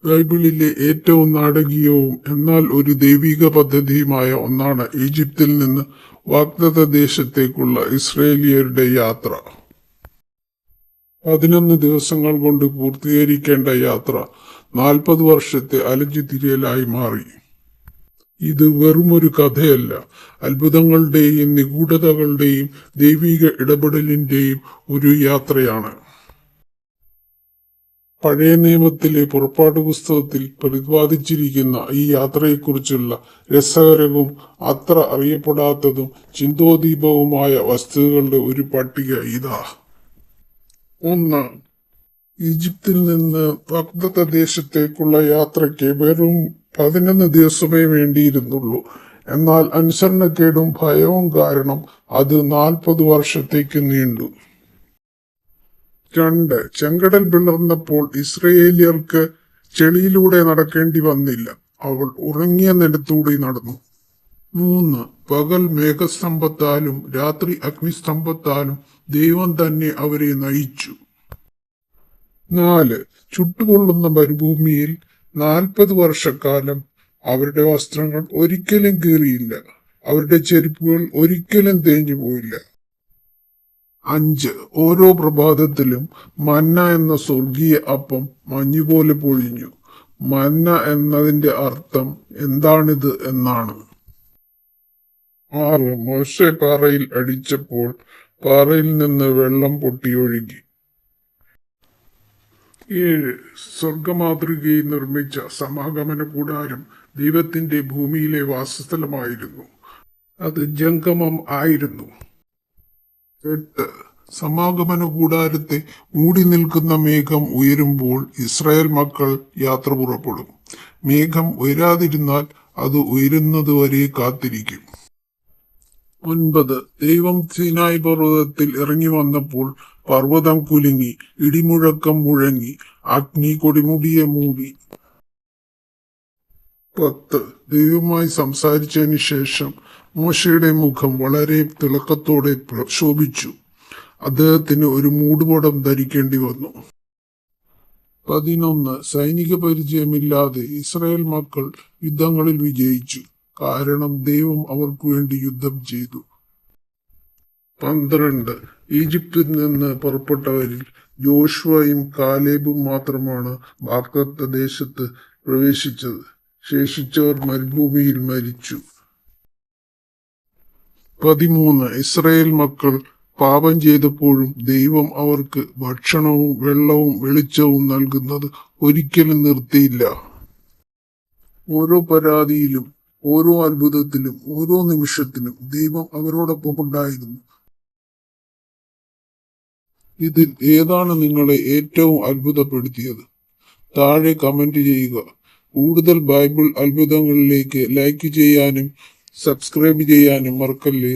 ബൈബിളിലെ ഏറ്റവും നാടകീയവും എന്നാൽ ഒരു ദൈവിക പദ്ധതിയുമായ ഒന്നാണ് ഈജിപ്തിൽ നിന്ന് വാഗ്ദത്ത ദേശത്തേക്കുള്ള ഇസ്രയേലിയരുടെ യാത്ര. 11 ദിവസങ്ങൾ കൊണ്ട് പൂർത്തീകരിക്കേണ്ട യാത്ര 40 വർഷത്തെ അലഞ്ഞുതിരിയലായി മാറി. ഇത് വെറുമൊരു കഥയല്ല, അത്ഭുതങ്ങളുടെയും നിഗൂഢതകളുടെയും ദൈവിക ഇടപെടലിന്റെയും ഒരു യാത്രയാണ്. പഴയ നിയമത്തിലെ പുറപ്പാട് പുസ്തകത്തിൽ പ്രതിപാദിച്ചിരിക്കുന്ന ഈ യാത്രയെക്കുറിച്ചുള്ള രസകരവും അത്ര അറിയപ്പെടാത്തതും ചിന്തോദീപവുമായ വസ്തുതകളുടെ ഒരു പട്ടിക ഇതാ. 1. ഈജിപ്തിൽ നിന്ന് വാഗ്ദത്ത ദേശത്തേക്കുള്ള യാത്രയ്ക്ക് വെറും 11 ദിവസമേ വേണ്ടിയിരുന്നുള്ളൂ. എന്നാൽ അനുസരണക്കേടും ഭയവും കാരണം അത് 40 വർഷത്തേക്ക് നീണ്ടു. 2. ചെങ്കടൽ പിളർന്നപ്പോൾ ഇസ്രയേലിയർക്ക് ചെളിയിലൂടെ നടക്കേണ്ടി വന്നില്ല. അവൾ ഉറങ്ങിയ നിലത്തൂടെ നടന്നു. 3. പകൽ മേഘസ്തംഭത്താലും രാത്രി അഗ്നിസ്തംഭത്താലും ദൈവം തന്നെ അവരെ നയിച്ചു. 4. ചുട്ടുപൊള്ളുന്ന മരുഭൂമിയിൽ 40 വർഷക്കാലം അവരുടെ വസ്ത്രങ്ങൾ ഒരിക്കലും കീറിയില്ല, അവരുടെ ചെരുപ്പുകൾ ഒരിക്കലും തേഞ്ഞു പോയില്ല. 5. ഓരോ പ്രഭാതത്തിലും മന്ന എന്ന സ്വർഗീയ അപ്പം മഞ്ഞുപോലെ പൊഴിഞ്ഞു. മന്ന എന്നതിന്റെ അർത്ഥം എന്താണിത് എന്നാണ്. 6. മോശെ പാറയിൽ അടിച്ചപ്പോൾ പാറയിൽ നിന്ന് വെള്ളം പൊട്ടിയൊഴുകി. 7. സ്വർഗമാതൃകയിൽ നിർമ്മിച്ച സമാഗമന കൂടാരം ദൈവത്തിന്റെ ഭൂമിയിലെ വാസസ്ഥലമായിരുന്നു. അത് ജംഗമം ആയിരുന്നു. 8. സമാഗമന കൂടാരത്തെ മൂടി നിൽക്കുന്ന മേഘം ഉയരുമ്പോൾ ഇസ്രായേൽ മക്കൾ യാത്ര പുറപ്പെടും. മേഘം ഉയരാതിരുന്നാൽ അത് ഉയരുന്നതുവരെ കാത്തിരിക്കും. 9. ദൈവം സീനായി പർവ്വതത്തിൽ ഇറങ്ങി വന്നപ്പോൾ പർവ്വതം കുലുങ്ങി, ഇടിമുഴക്കം മുഴങ്ങി, അഗ്നി കൊടിമുടിയെ മൂടി. 10. ദൈവവുമായി സംസാരിച്ചതിന് ശേഷം മോശയുടെ മുഖം വളരെ തിളക്കത്തോടെ ശോഭിച്ചു. അദ്ദേഹത്തിന് ഒരു മൂടുപടം ധരിക്കേണ്ടി വന്നു. 11. സൈനിക പരിചയമില്ലാതെ ഇസ്രായേൽ മക്കൾ യുദ്ധങ്ങളിൽ വിജയിച്ചു, കാരണം ദൈവം അവർക്ക് വേണ്ടി യുദ്ധം ചെയ്തു. 12. ഈജിപ്തിൽ നിന്ന് പുറപ്പെട്ടവരിൽ ജോഷുവയും കാലേബും മാത്രമാണ് വാഗ്ദത്ത ദേശത്ത് പ്രവേശിച്ചത്. ശേഷിച്ചവർ മരുഭൂമിയിൽ മരിച്ചു. 13. ഇസ്രായേൽ മക്കൾ പാപം ചെയ്തപ്പോഴും ദൈവം അവർക്ക് ഭക്ഷണവും വെള്ളവും വെളിച്ചവും നൽകുന്നത് ഒരിക്കലും നിർത്തിയില്ല. ഓരോ പരാതിയിലും, ഓരോ അത്ഭുതത്തിലും, ഓരോ നിമിഷത്തിലും ദൈവം അവരോടൊപ്പം ഉണ്ടായിരുന്നു. ഇതിൽ ഏതാണ് നിങ്ങളെ ഏറ്റവും അത്ഭുതപ്പെടുത്തിയത്? താഴെ കമന്റ് ചെയ്യുക. കൂടുതൽ ബൈബിൾ അത്ഭുതങ്ങളിലേക്ക് ലൈക്ക് ചെയ്യാനും സബ്സ്ക്രൈബ് ചെയ്യാനും മറക്കല്ലേ.